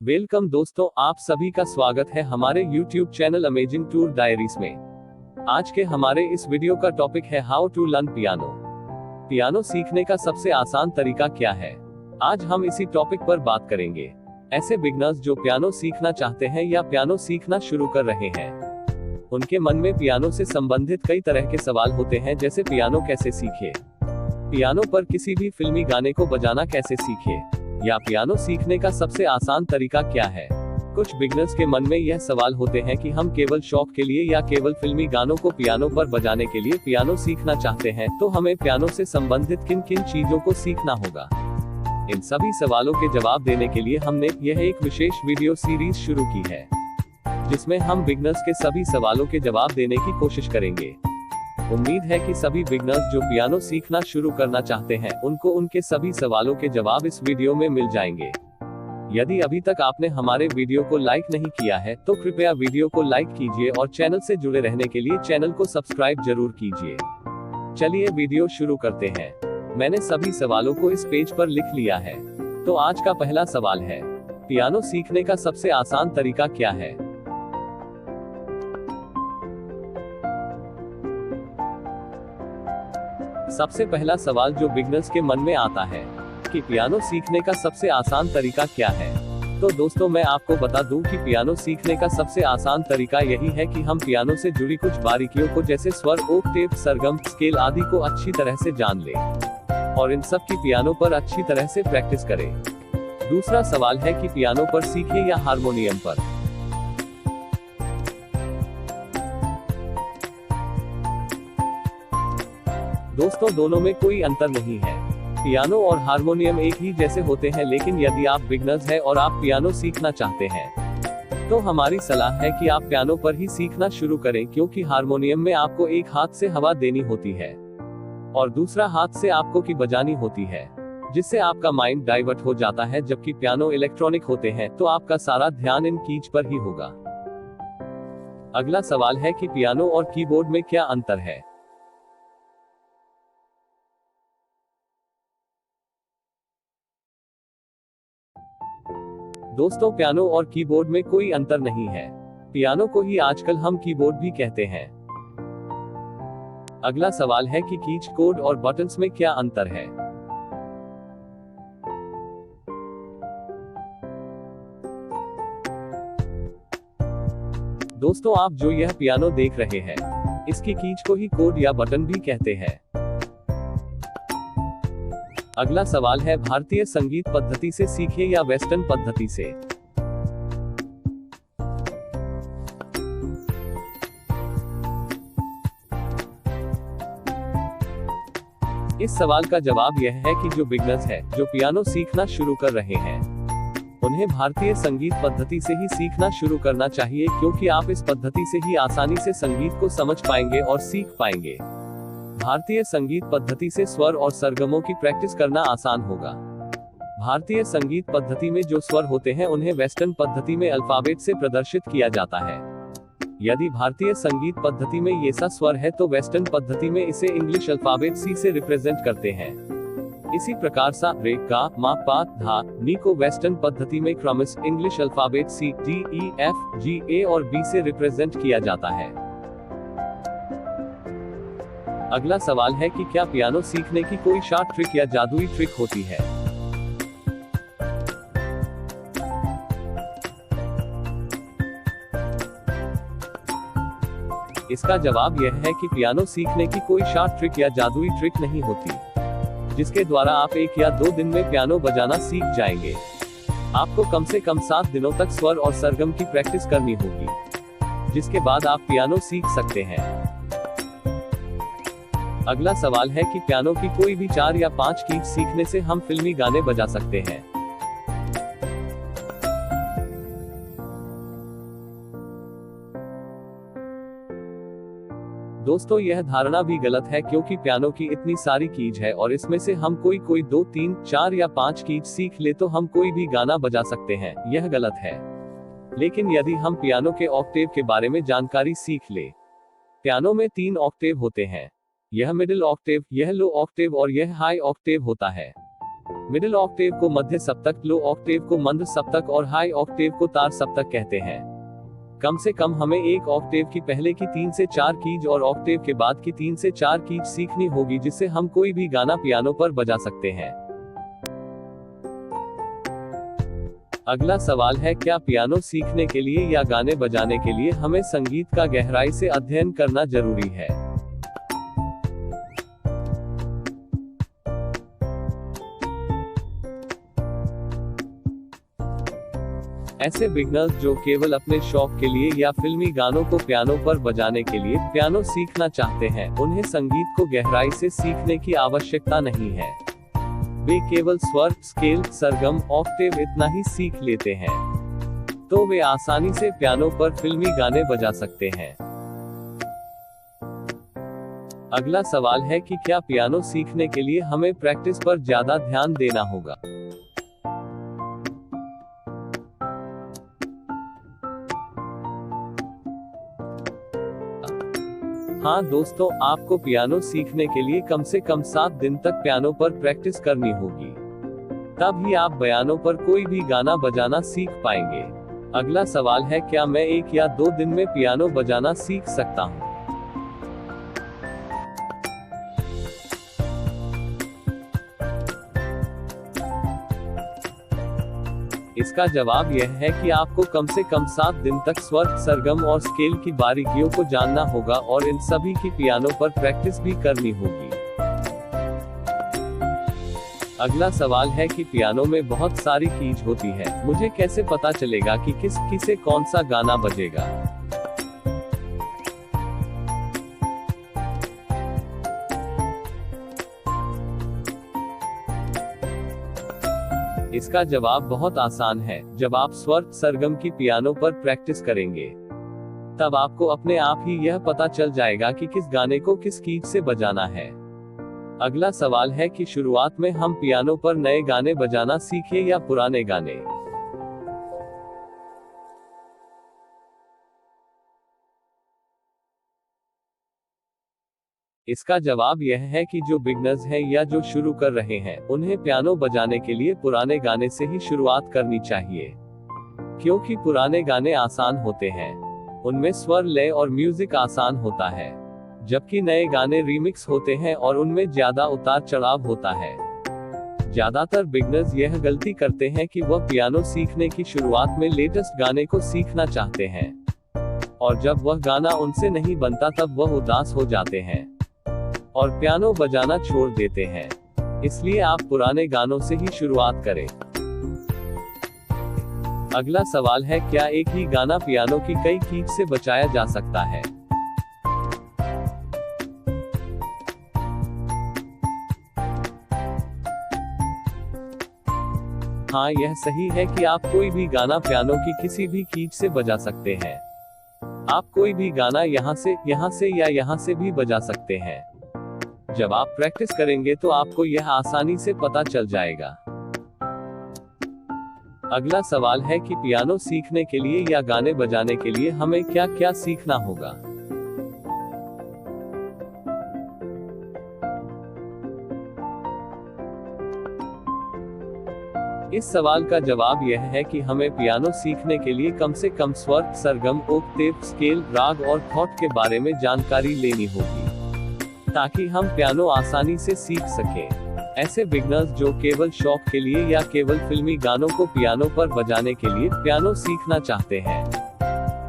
Welcome दोस्तों, आप सभी का स्वागत है हमारे YouTube channel Amazing Tour Diaries में। आज के हमारे इस वीडियो का टॉपिक है how to learn piano. Piano सीखने का सबसे आसान तरीका क्या है, आज हम इसी टॉपिक पर बात करेंगे। ऐसे बिगनर्स जो पियानो सीखना चाहते हैं या पियानो सीखना शुरू कर रहे हैं, उनके मन में पियानो से संबंधित कई तरह के सवाल होते हैं, जैसे पियानो कैसे सीखे, पियानो पर किसी भी फिल्मी गाने को बजाना कैसे सीखे, या पियानो सीखने का सबसे आसान तरीका क्या है। कुछ बिगनर्स के मन में यह सवाल होते हैं कि हम केवल शौक के लिए या केवल फिल्मी गानों को पियानो पर बजाने के लिए पियानो सीखना चाहते हैं, तो हमें पियानो से संबंधित किन किन चीजों को सीखना होगा। इन सभी सवालों के जवाब देने के लिए हमने यह एक विशेष वीडियो सीरीज शुरू की है, जिसमें हम बिगनर्स के सभी सवालों के जवाब देने की कोशिश करेंगे। उम्मीद है कि सभी बिगनर्स जो पियानो सीखना शुरू करना चाहते हैं, उनको उनके सभी सवालों के जवाब इस वीडियो में मिल जाएंगे। यदि अभी तक आपने हमारे वीडियो को लाइक नहीं किया है, तो कृपया वीडियो को लाइक कीजिए और चैनल से जुड़े रहने के लिए चैनल को सब्सक्राइब जरूर कीजिए। चलिए वीडियो शुरू करते हैं। मैंने सभी सवालों को इस पेज पर लिख लिया है। तो आज का पहला सवाल है, पियानो सीखने का सबसे आसान तरीका क्या है। सबसे पहला सवाल जो बिगनर्स के मन में आता है कि पियानो सीखने का सबसे आसान तरीका क्या है, तो दोस्तों मैं आपको बता दूं कि पियानो सीखने का सबसे आसान तरीका यही है कि हम पियानो से जुड़ी कुछ बारीकियों को, जैसे स्वर, ओक्टेव, सरगम, स्केल आदि को अच्छी तरह से जान लें और इन सब की पियानो पर अच्छी तरह से प्रैक्टिस करें। दूसरा सवाल है कि पियानो पर सीखे या हारमोनियम पर। दोस्तों दोनों में कोई अंतर नहीं है। पियानो और हारमोनियम एक ही जैसे होते हैं, लेकिन यदि आप बिगनर्स हैं और आप पियानो सीखना चाहते हैं, तो हमारी सलाह है कि आप पियानो पर ही सीखना शुरू करें, क्योंकि हारमोनियम में आपको एक हाथ से हवा देनी होती है और दूसरा हाथ से आपको की बजानी होती है, जिससे आपका माइंड डाइवर्ट हो जाता है। जबकि पियानो इलेक्ट्रॉनिक होते हैं, तो आपका सारा ध्यान इन कीज पर ही होगा। अगला सवाल है कि पियानो और कीबोर्ड में क्या अंतर है। दोस्तों पियानो और कीबोर्ड में कोई अंतर नहीं है। पियानो को ही आजकल हम कीबोर्ड भी कहते हैं। अगला सवाल है कि कीज कोड और बटन्स में क्या अंतर है। दोस्तों आप जो यह पियानो देख रहे हैं, इसकी कीज को ही कोड या बटन भी कहते हैं। अगला सवाल है, भारतीय संगीत पद्धति से सीखे या वेस्टर्न पद्धति से। इस सवाल का जवाब यह है कि जो बिगनर्स हैं, जो पियानो सीखना शुरू कर रहे हैं, उन्हें भारतीय संगीत पद्धति से ही सीखना शुरू करना चाहिए, क्योंकि आप इस पद्धति से ही आसानी से संगीत को समझ पाएंगे और सीख पाएंगे। भारतीय संगीत पद्धति से स्वर और सरगमों की प्रैक्टिस करना आसान होगा। भारतीय संगीत पद्धति में जो स्वर होते हैं, उन्हें वेस्टर्न पद्धति में अल्फाबेट से प्रदर्शित किया जाता है। यदि भारतीय संगीत पद्धति में ये सा स्वर है, तो वेस्टर्न पद्धति में इसे इंग्लिश अल्फाबेट सी से रिप्रेजेंट करते हैं। इसी प्रकार सा, रे, गा, मा, पा, धा, नी को वेस्टर्न पद्धति में क्रमिस इंग्लिश अल्फाबेट सी, डी, ई, एफ, जी, ए और बी से रिप्रेजेंट किया जाता है। अगला सवाल है कि क्या पियानो सीखने की कोई शॉर्ट ट्रिक या जादुई ट्रिक होती है। इसका जवाब यह है कि पियानो सीखने की कोई शॉर्ट ट्रिक या जादुई ट्रिक नहीं होती, जिसके द्वारा आप 1 या 2 दिन में पियानो बजाना सीख जाएंगे। आपको कम से कम 7 दिनों तक स्वर और सरगम की प्रैक्टिस करनी होगी, जिसके बाद आप पियानो सीख सकते हैं। अगला सवाल है कि पियानो की कोई भी 4 या 5 कीज सीखने से हम फिल्मी गाने बजा सकते हैं। दोस्तों यह धारणा भी गलत है, क्योंकि पियानो की इतनी सारी कीज है और इसमें से हम कोई 2, 3, 4 या 5 कीज सीख ले तो हम कोई भी गाना बजा सकते हैं। यह गलत है। लेकिन यदि हम पियानो के ऑक्टेव के बारे में जानकारी सीख ले, पियानो में 3 ऑक्टेव होते हैं। यह मिडिल ऑक्टेव, यह लो ऑक्टेव और यह हाई ऑक्टेव होता है। मिडिल ऑक्टेव को मध्य सप्तक, लो ऑक्टेव को मंद सप्तक और हाई ऑक्टेव को तार सप्तक कहते हैं। कम से कम हमें एक ऑक्टेव की पहले की 3 से 4 कीज और ऑक्टेव के बाद की 3 से 4 कीज सीखनी होगी, जिससे हम कोई भी गाना पियानो पर बजा सकते हैं। अगला सवाल है, क्या पियानो सीखने के लिए या गाने बजाने के लिए हमें संगीत का गहराई से अध्ययन करना जरूरी है? ऐसे बिगनर्स जो केवल अपने शौक के लिए या फिल्मी गानों को पियानो पर बजाने के लिए पियानो सीखना चाहते हैं, उन्हें संगीत को गहराई से सीखने की आवश्यकता नहीं है। वे केवल स्वर, स्केल, सरगम, ऑक्टेव इतना ही सीख लेते हैं, तो वे आसानी से पियानो पर फिल्मी गाने बजा सकते हैं। अगला सवाल है कि क्या पियानो सीखने के लिए हमें प्रैक्टिस पर ज्यादा ध्यान देना होगा? हाँ दोस्तों, आपको पियानो सीखने के लिए कम से कम 7 दिन तक पियानो पर प्रैक्टिस करनी होगी। तब ही आप पियानो पर कोई भी गाना बजाना सीख पाएंगे। अगला सवाल है, क्या मैं 1 या 2 दिन में पियानो बजाना सीख सकता हूँ? इसका जवाब यह है कि आपको कम से कम 7 दिन तक स्वर, सरगम और स्केल की बारीकियों को जानना होगा और इन सभी की पियानो पर प्रैक्टिस भी करनी होगी। अगला सवाल है कि पियानो में बहुत सारी कीज होती है, मुझे कैसे पता चलेगा कि किस की से कौन सा गाना बजेगा? इसका जवाब बहुत आसान है। जब आप स्वर, सरगम की पियानो पर प्रैक्टिस करेंगे, तब आपको अपने आप ही यह पता चल जाएगा कि किस गाने को किस कीज से बजाना है। अगला सवाल है कि शुरुआत में हम पियानो पर नए गाने बजाना सीखें या पुराने गाने? इसका जवाब यह है कि जो बिगनर्स हैं या जो शुरू कर रहे हैं, उन्हें पियानो बजाने के लिए पुराने गाने से ही शुरुआत करनी चाहिए, क्योंकि पुराने गाने आसान होते हैं, उनमें स्वर, लय और म्यूजिक आसान होता है, जबकि नए गाने रीमिक्स होते हैं और उनमें ज्यादा उतार चढ़ाव होता है। ज्यादातर बिगनर्स यह गलती करते हैं कि वह पियानो सीखने की शुरुआत में लेटेस्ट गाने को सीखना चाहते हैं, और जब वह गाना उनसे नहीं बनता तब वह उदास हो जाते हैं और पियानो बजाना छोड़ देते हैं। इसलिए आप पुराने गानों से ही शुरुआत करें। अगला सवाल है, क्या एक ही गाना पियानो की कई कीज से बजाया जा सकता है? हाँ, यह सही है कि आप कोई भी गाना पियानो की किसी भी कीज से बजा सकते हैं। आप कोई भी गाना यहाँ से या यहाँ से भी बजा सकते हैं। जब आप प्रैक्टिस करेंगे तो आपको यह आसानी से पता चल जाएगा। अगला सवाल है कि पियानो सीखने के लिए या गाने बजाने के लिए हमें क्या क्या सीखना होगा? इस सवाल का जवाब यह है कि हमें पियानो सीखने के लिए कम से कम स्वर, सरगम, ओक्टेव, स्केल, राग और थॉट के बारे में जानकारी लेनी होगी, ताकि हम पियानो आसानी से सीख सकें। ऐसे बिगनर्स जो केवल शौक के लिए या केवल फिल्मी गानों को पियानो पर बजाने के लिए पियानो सीखना चाहते हैं,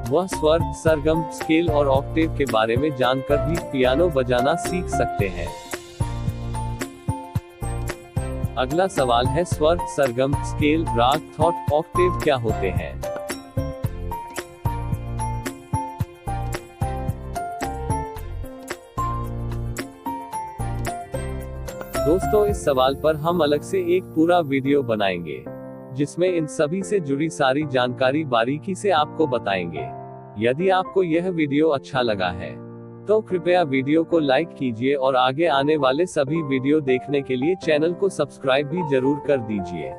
वह स्वर, सरगम, स्केल और ऑक्टेव के बारे में जानकर भी पियानो बजाना सीख सकते हैं। अगला सवाल है, स्वर, सरगम, स्केल, राग, थॉट, ऑक्टेव क्या होते हैं? दोस्तों, इस सवाल पर हम अलग से एक पूरा वीडियो बनाएंगे, जिसमें इन सभी से जुड़ी सारी जानकारी बारीकी से आपको बताएंगे। यदि आपको यह वीडियो अच्छा लगा है, तो कृपया वीडियो को लाइक कीजिए और आगे आने वाले सभी वीडियो देखने के लिए चैनल को सब्सक्राइब भी जरूर कर दीजिए।